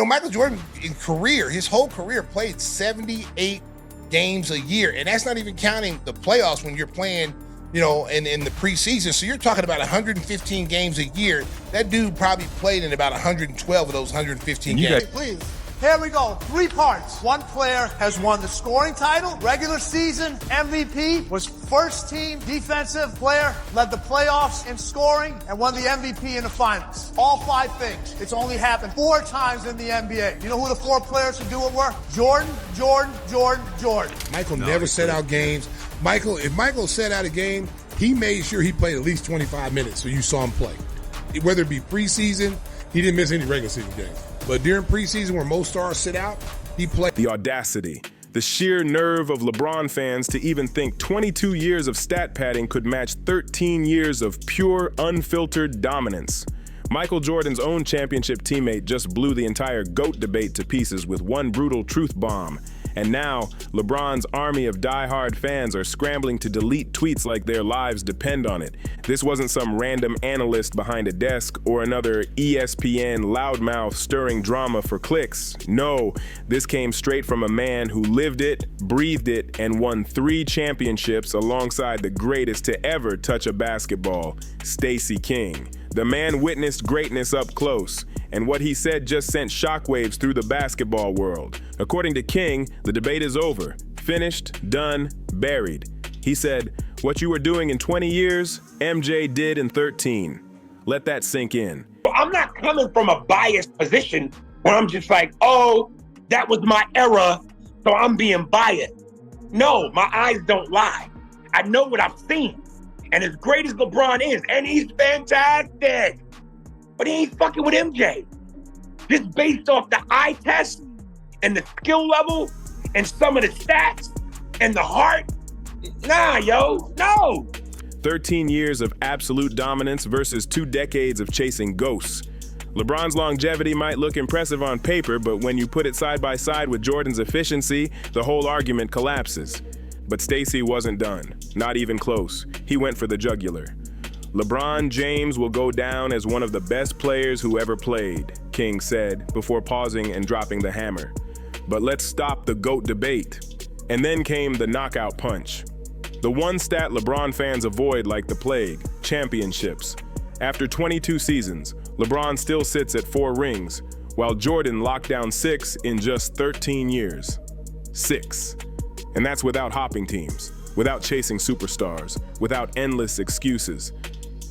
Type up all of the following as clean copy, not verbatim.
Michael Jordan in career, his whole career played 78 games a year. And that's not even counting the playoffs when you're playing, in the preseason. So you're talking about 115 games a year. That dude probably played in about 112 of those 115 games. Please. Here we go. 3 parts. One player has won the scoring title, regular season MVP, was first team defensive player, led the playoffs in scoring, and won the MVP in the finals. All 5 things. It's only happened 4 times in the NBA. You know who the 4 players who do it were? Jordan. Michael never set out games. If Michael set out a game, he made sure he played at least 25 minutes so you saw him play. Whether it be preseason, he didn't miss any regular season games. But during preseason where most stars sit out, he played. The audacity, the sheer nerve of LeBron fans to even think 22 years of stat padding could match 13 years of pure, unfiltered dominance. Michael Jordan's own championship teammate just blew the entire GOAT debate to pieces with one brutal truth bomb. And now, LeBron's army of diehard fans are scrambling to delete tweets like their lives depend on it. This wasn't some random analyst behind a desk or another ESPN loudmouth stirring drama for clicks. No, this came straight from a man who lived it, breathed it, and won 3 championships alongside the greatest to ever touch a basketball, Stacey King. The man witnessed greatness up close, and what he said just sent shockwaves through the basketball world. According to King, the debate is over. Finished, done, buried. He said, "What you were doing in 20 years, MJ did in 13. Let that sink in. I'm not coming from a biased position where I'm just like, oh, that was my era, so I'm being biased. No, my eyes don't lie. I know what I've seen. And as great as LeBron is, and he's fantastic, but he ain't fucking with MJ. Just based off the eye test and the skill level and some of the stats and the heart, nah, yo, no. 13 years of absolute dominance versus 2 decades of chasing ghosts. LeBron's longevity might look impressive on paper, but when you put it side by side with Jordan's efficiency, the whole argument collapses. But Stacey wasn't done, not even close. He went for the jugular. LeBron James will go down as one of the best players who ever played, King said, before pausing and dropping the hammer. But let's stop the GOAT debate. And then came the knockout punch. The one stat LeBron fans avoid like the plague, championships. After 22 seasons, LeBron still sits at 4 rings, while Jordan locked down 6 in just 13 years. 6. And that's without hopping teams, without chasing superstars, without endless excuses.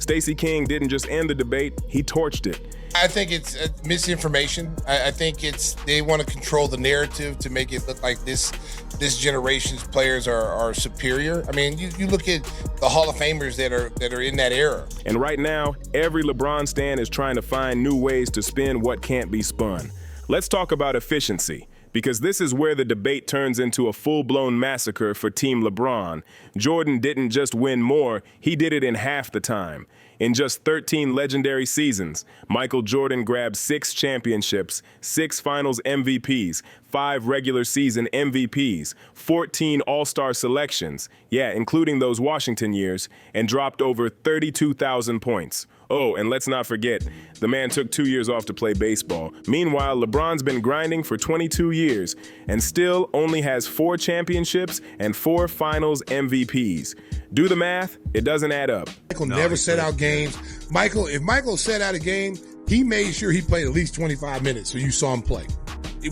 Stacey King didn't just end the debate, he torched it. I think it's misinformation. I think they want to control the narrative to make it look like this generation's players are superior. I mean, you look at the Hall of Famers that are in that era. And right now, every LeBron stan is trying to find new ways to spin what can't be spun. Let's talk about efficiency, because this is where the debate turns into a full-blown massacre for Team LeBron. Jordan didn't just win more, he did it in half the time. In just 13 legendary seasons, Michael Jordan grabbed 6 championships, 6 finals MVPs, 5 regular season MVPs, 14 All-Star selections, yeah, including those Washington years, and dropped over 32,000 points. Oh, and let's not forget, the man took 2 years off to play baseball. Meanwhile, LeBron's been grinding for 22 years and still only has 4 championships and 4 finals MVPs. Do the math, it doesn't add up. Michael never set out games. If Michael set out a game, he made sure he played at least 25 minutes so you saw him play.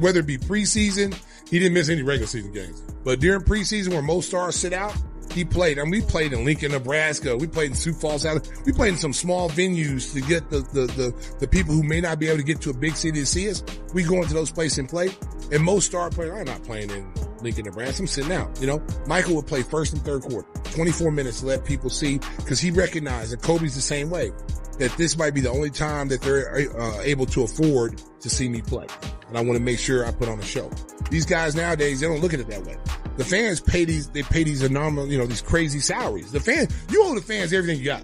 Whether it be preseason, he didn't miss any regular season games. But during preseason where most stars sit out, he played. I mean, we played in Lincoln, Nebraska. We played in Sioux Falls. We played in some small venues to get the people who may not be able to get to a big city to see us. We go into those places and play. And most star players, I'm not playing in Lincoln, Nebraska. I'm sitting out, Michael would play first and third quarter, 24 minutes to let people see, because he recognized, and Kobe's the same way, that this might be the only time that they're able to afford to see me play. And I want to make sure I put on a show. These guys nowadays, they don't look at it that way. The fans pay these enormous, these crazy salaries. You owe the fans everything you got.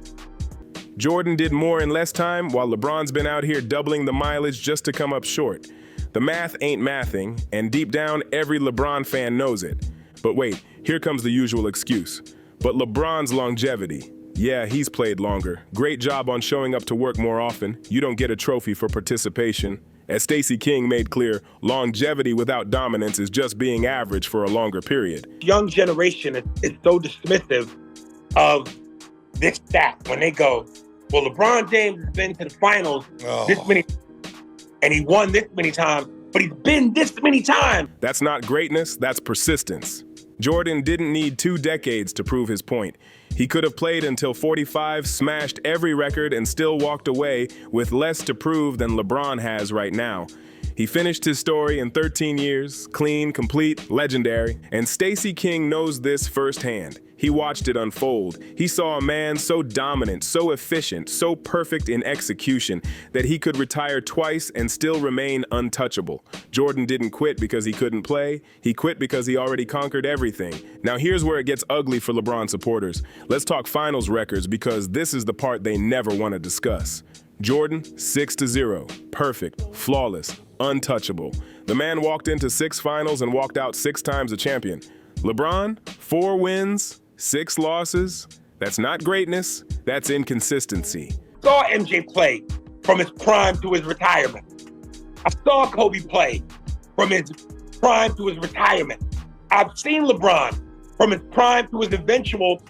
Jordan did more in less time, while LeBron's been out here doubling the mileage just to come up short. The math ain't mathing, and deep down, every LeBron fan knows it. But wait, here comes the usual excuse. But LeBron's longevity. Yeah, he's played longer. Great job on showing up to work more often. You don't get a trophy for participation. As Stacey King made clear, longevity without dominance is just being average for a longer period. Young generation is so dismissive of this stat when they go, well, LeBron James has been to the finals this many, and he won this many times, but he's been this many times. That's not greatness, that's persistence. Jordan didn't need 2 decades to prove his point. He could have played until 45, smashed every record, and still walked away with less to prove than LeBron has right now. He finished his story in 13 years, clean, complete, legendary, and Stacey King knows this firsthand. He watched it unfold. He saw a man so dominant, so efficient, so perfect in execution that he could retire twice and still remain untouchable. Jordan didn't quit because he couldn't play. He quit because he already conquered everything. Now here's where it gets ugly for LeBron supporters. Let's talk finals records because this is the part they never want to discuss. Jordan, 6-0, perfect, flawless, untouchable. The man walked into 6 finals and walked out 6 times a champion. LeBron, 4 wins, 6 losses. That's not greatness, that's inconsistency. I saw MJ play from his prime to his retirement. I saw Kobe play from his prime to his retirement. I've seen LeBron from his prime to his eventual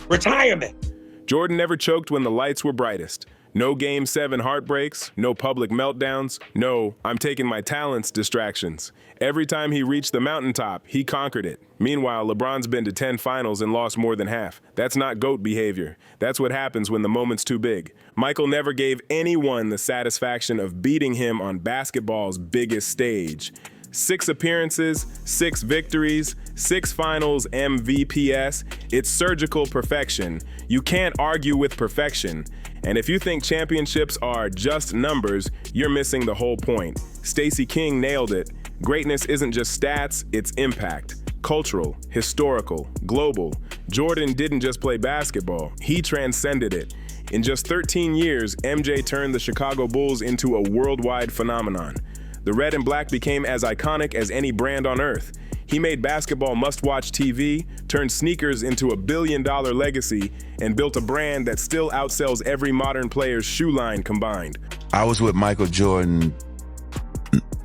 retirement. Jordan never choked when the lights were brightest. No Game 7 heartbreaks, no public meltdowns, no "I'm taking my talents" distractions. Every time he reached the mountaintop, he conquered it. Meanwhile, LeBron's been to 10 finals and lost more than half. That's not GOAT behavior. That's what happens when the moment's too big. Michael never gave anyone the satisfaction of beating him on basketball's biggest stage. 6 appearances, 6 victories, 6 finals MVPs. It's surgical perfection. You can't argue with perfection. And if you think championships are just numbers, you're missing the whole point. Stacey King nailed it. Greatness isn't just stats, it's impact. Cultural, historical, global. Jordan didn't just play basketball, he transcended it. In just 13 years, MJ turned the Chicago Bulls into a worldwide phenomenon. The red and black became as iconic as any brand on earth. He made basketball must-watch TV, turned sneakers into a billion-dollar legacy, and built a brand that still outsells every modern player's shoe line combined. I was with Michael Jordan,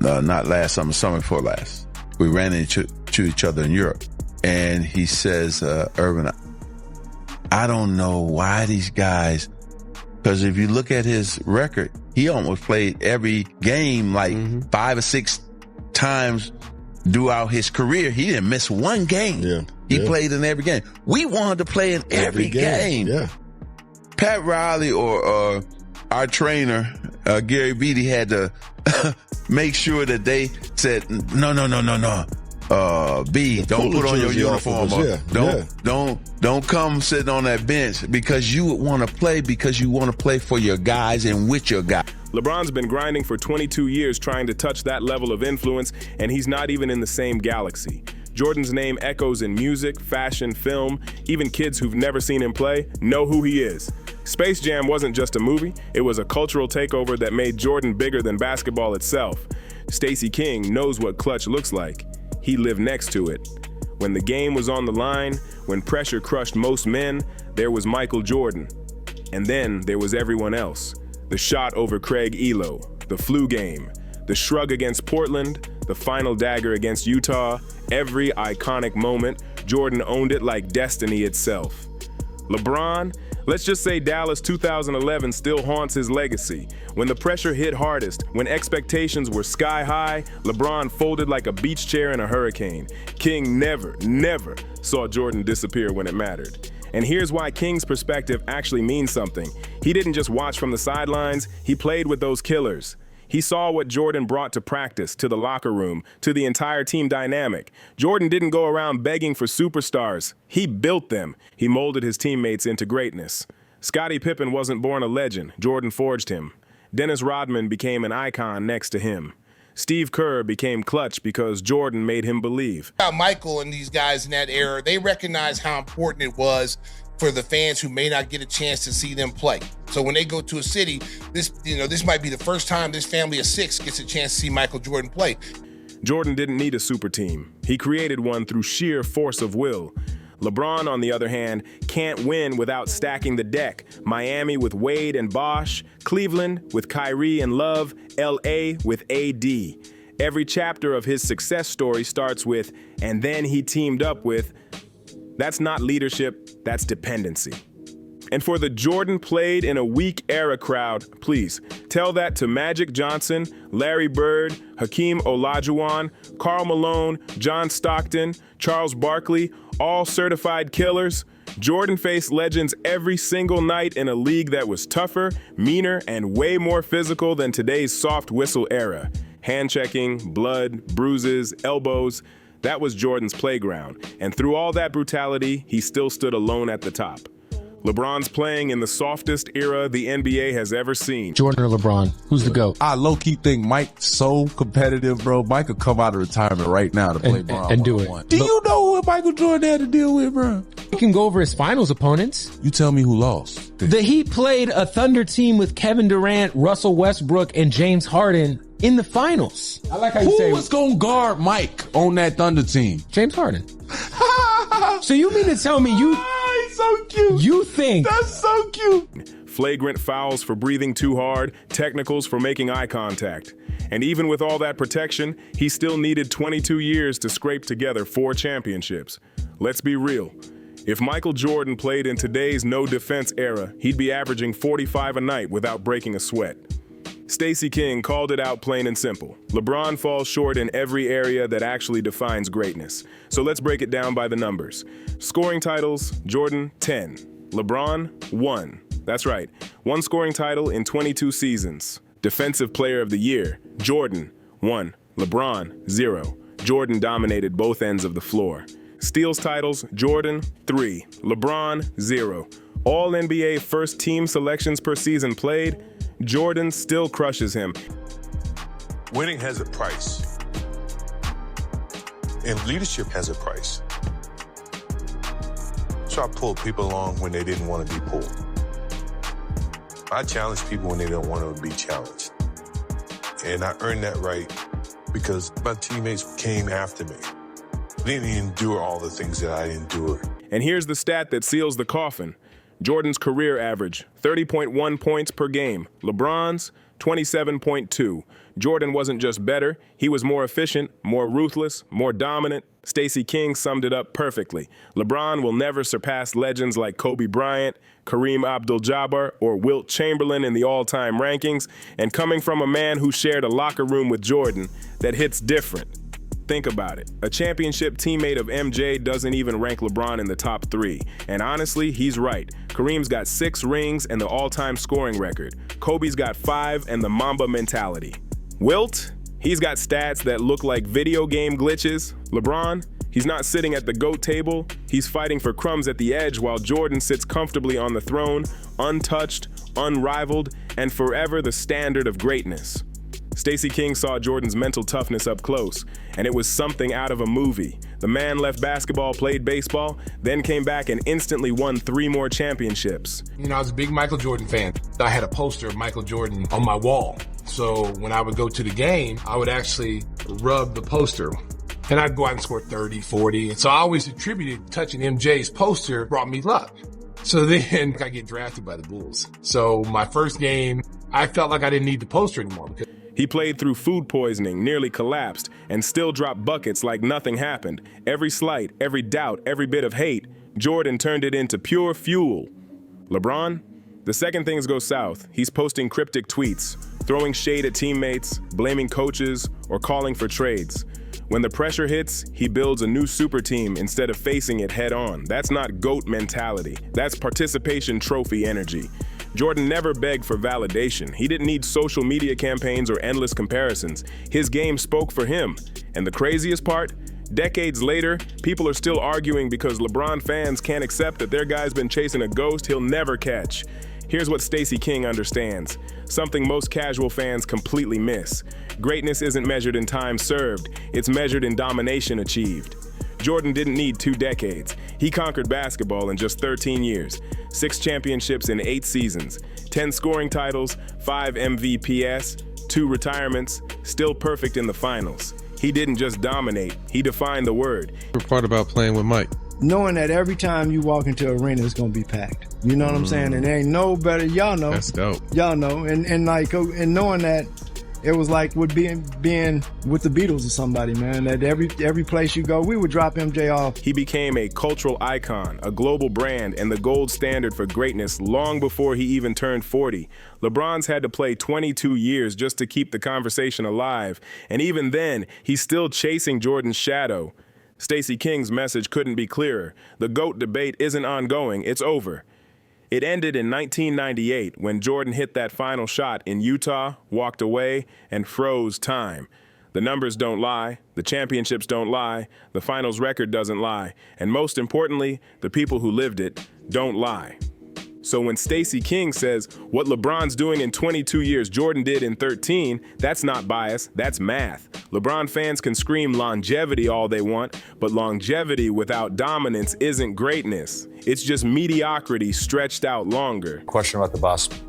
not last summer, summer before last. We ran into each other in Europe. And he says, Irvin, I don't know why these guys, because if you look at his record, he almost played every game like 5 or 6 times throughout his career. He didn't miss one game. He played in every game. We wanted to play in every game. Pat Riley or our trainer, Gary Beatty, had to make sure that they said, no. B, don't put on your uniform. Don't come sitting on that bench because you want to play because you want to play for your guys and with your guys. LeBron's been grinding for 22 years trying to touch that level of influence, and he's not even in the same galaxy. Jordan's name echoes in music, fashion, film. Even kids who've never seen him play know who he is. Space Jam wasn't just a movie, it was a cultural takeover that made Jordan bigger than basketball itself. Stacey King knows what clutch looks like. He lived next to it. When the game was on the line, when pressure crushed most men, there was Michael Jordan. And then there was everyone else. The shot over Craig Elo, the flu game, the shrug against Portland, the final dagger against Utah. Every iconic moment, Jordan owned it like destiny itself. LeBron, let's just say Dallas 2011 still haunts his legacy. When the pressure hit hardest, when expectations were sky high, LeBron folded like a beach chair in a hurricane. King never saw Jordan disappear when it mattered. And here's why King's perspective actually means something. He didn't just watch from the sidelines, he played with those killers. He saw what Jordan brought to practice, to the locker room, to the entire team dynamic. Jordan didn't go around begging for superstars. He built them. He molded his teammates into greatness. Scottie Pippen wasn't born a legend. Jordan forged him. Dennis Rodman became an icon next to him. Steve Kerr became clutch because Jordan made him believe. Michael and these guys in that era, they recognized how important it was for the fans who may not get a chance to see them play. So when they go to a city, this might be the first time this family of 6 gets a chance to see Michael Jordan play. Jordan didn't need a super team. He created one through sheer force of will. LeBron, on the other hand, can't win without stacking the deck. Miami with Wade and Bosh, Cleveland with Kyrie and Love, LA with AD. Every chapter of his success story starts with, and then he teamed up with. That's not leadership, that's dependency. And for the Jordan played in a weak era crowd, please tell that to Magic Johnson, Larry Bird, Hakeem Olajuwon, Karl Malone, John Stockton, Charles Barkley, all certified killers. Jordan faced legends every single night in a league that was tougher, meaner, and way more physical than today's soft whistle era. Hand-checking, blood, bruises, elbows. That was Jordan's playground. And through all that brutality, he still stood alone at the top. LeBron's playing in the softest era the NBA has ever seen. Jordan or LeBron, who's the GOAT? I low-key think Mike's so competitive, bro. Mike could come out of retirement right now to play Bron and do it. Do you know what Michael Jordan had to deal with, bro? He can go over his finals opponents. You tell me who lost. The Heat played a Thunder team with Kevin Durant, Russell Westbrook, and James Harden in the finals. I like how you say who was going to guard Mike on that Thunder team? James Harden. So you mean to tell me He's so cute. You think that's so cute? Flagrant fouls for breathing too hard, technicals for making eye contact. And even with all that protection, he still needed 22 years to scrape together 4 championships. Let's be real. If Michael Jordan played in today's no-defense era, he'd be averaging 45 a night without breaking a sweat. Stacey King called it out plain and simple. LeBron falls short in every area that actually defines greatness. So let's break it down by the numbers. Scoring titles, Jordan, 10. LeBron, 1. That's right, 1 scoring title in 22 seasons. Defensive Player of the Year, Jordan, 1. LeBron, 0. Jordan dominated both ends of the floor. Steals titles, Jordan, 3. LeBron, 0. All NBA first team selections per season played, Jordan still crushes him. Winning has a price, and leadership has a price. So I pulled people along when they didn't want to be pulled. I challenge people when they don't want to be challenged. And I earned that right because my teammates came after me. They didn't endure all the things that I endured. And here's the stat that seals the coffin. Jordan's career average, 30.1 points per game. LeBron's, 27.2. Jordan wasn't just better, he was more efficient, more ruthless, more dominant. Stacey King summed it up perfectly. LeBron will never surpass legends like Kobe Bryant, Kareem Abdul-Jabbar, or Wilt Chamberlain in the all-time rankings. And coming from a man who shared a locker room with Jordan, that hits different. Think about it. A championship teammate of MJ doesn't even rank LeBron in the top 3. And honestly, he's right. Kareem's got 6 rings and the all-time scoring record. Kobe's got 5 and the Mamba mentality. Wilt? He's got stats that look like video game glitches. LeBron? He's not sitting at the GOAT table. He's fighting for crumbs at the edge while Jordan sits comfortably on the throne, untouched, unrivaled, and forever the standard of greatness. Stacey King saw Jordan's mental toughness up close, and it was something out of a movie. The man left basketball, played baseball, then came back and instantly won 3 more championships. You know, I was a big Michael Jordan fan. I had a poster of Michael Jordan on my wall. So when I would go to the game, I would actually rub the poster. And I'd go out and score 30, 40. And so I always attributed touching MJ's poster brought me luck. So then I get drafted by the Bulls. So my first game, I felt like I didn't need the poster anymore. He played through food poisoning, nearly collapsed, and still dropped buckets like nothing happened. Every slight, every doubt, every bit of hate, Jordan turned it into pure fuel. LeBron? The second things go south, he's posting cryptic tweets, throwing shade at teammates, blaming coaches, or calling for trades. When the pressure hits, he builds a new super team instead of facing it head on. That's not GOAT mentality. That's participation trophy energy. Jordan never begged for validation. He didn't need social media campaigns or endless comparisons. His game spoke for him. And the craziest part? Decades later, people are still arguing because LeBron fans can't accept that their guy's been chasing a ghost he'll never catch. Here's what Stacey King understands, something most casual fans completely miss. Greatness isn't measured in time served, it's measured in domination achieved. Jordan didn't need 2 decades. He conquered basketball in just 13 years, 6 championships in 8 seasons, 10 scoring titles, 5 MVPs, 2 retirements, still perfect in the finals. He didn't just dominate, he defined the word. The part about playing with Mike, knowing that every time you walk into an arena, it's going to be packed. You know what I'm saying? And there ain't no better, y'all know. That's dope. Y'all know. And knowing that, it was like with being with the Beatles or somebody, man, that every place you go, we would drop MJ off. He became a cultural icon, a global brand, and the gold standard for greatness long before he even turned 40. LeBron's had to play 22 years just to keep the conversation alive, and even then, he's still chasing Jordan's shadow. Stacey King's message couldn't be clearer. The GOAT debate isn't ongoing, it's over. It ended in 1998 when Jordan hit that final shot in Utah, walked away, and froze time. The numbers don't lie, the championships don't lie, the finals record doesn't lie, and most importantly, the people who lived it don't lie. So when Stacey King says what LeBron's doing in 22 years Jordan did in 13, that's not bias, that's math. LeBron fans can scream longevity all they want, but longevity without dominance isn't greatness. It's just mediocrity stretched out longer. Question about the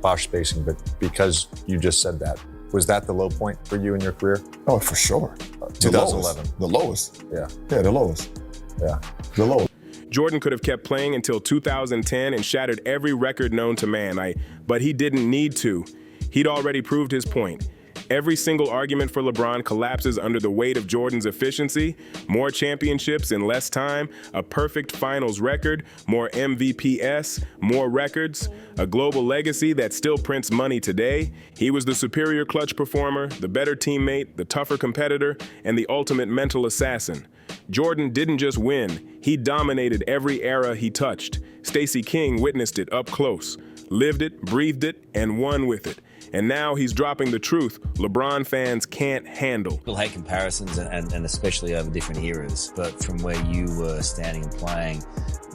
Bosch spacing, but because you just said that, was that the low point for you in your career? Oh, for sure. 2011. The lowest. Yeah. Yeah, the lowest. Yeah. The lowest. Jordan could have kept playing until 2010 and shattered every record known to man, but he didn't need to. He'd already proved his point. Every single argument for LeBron collapses under the weight of Jordan's efficiency, more championships in less time, a perfect finals record, more MVPs, more records, a global legacy that still prints money today. He was the superior clutch performer, the better teammate, the tougher competitor, and the ultimate mental assassin. Jordan didn't just win, he dominated every era he touched. Stacey King witnessed it up close, lived it, breathed it, and won with it. And now he's dropping the truth LeBron fans can't handle. People hate comparisons, and especially over different eras. But from where you were standing and playing,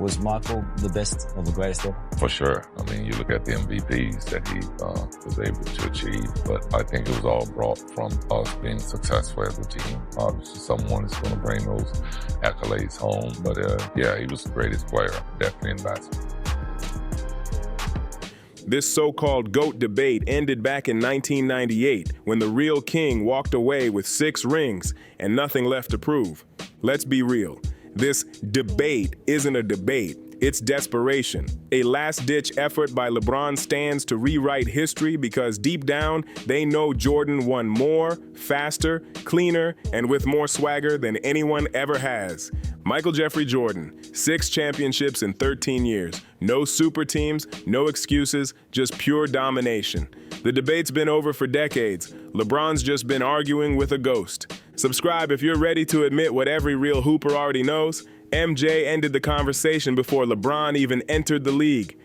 was Michael the best or the greatest ever? For sure. I mean, you look at the MVPs that he was able to achieve, but I think it was all brought from us being successful as a team. Obviously, someone is going to bring those accolades home, but yeah, he was the greatest player, definitely in basketball. This so-called GOAT debate ended back in 1998 when the real king walked away with 6 rings and nothing left to prove. Let's be real. This debate isn't a debate. It's desperation. A last-ditch effort by LeBron stands to rewrite history because deep down, they know Jordan won more, faster, cleaner, and with more swagger than anyone ever has. Michael Jeffrey Jordan, 6 championships in 13 years. No super teams, no excuses, just pure domination. The debate's been over for decades. LeBron's just been arguing with a ghost. Subscribe if you're ready to admit what every real hooper already knows. MJ ended the conversation before LeBron even entered the league.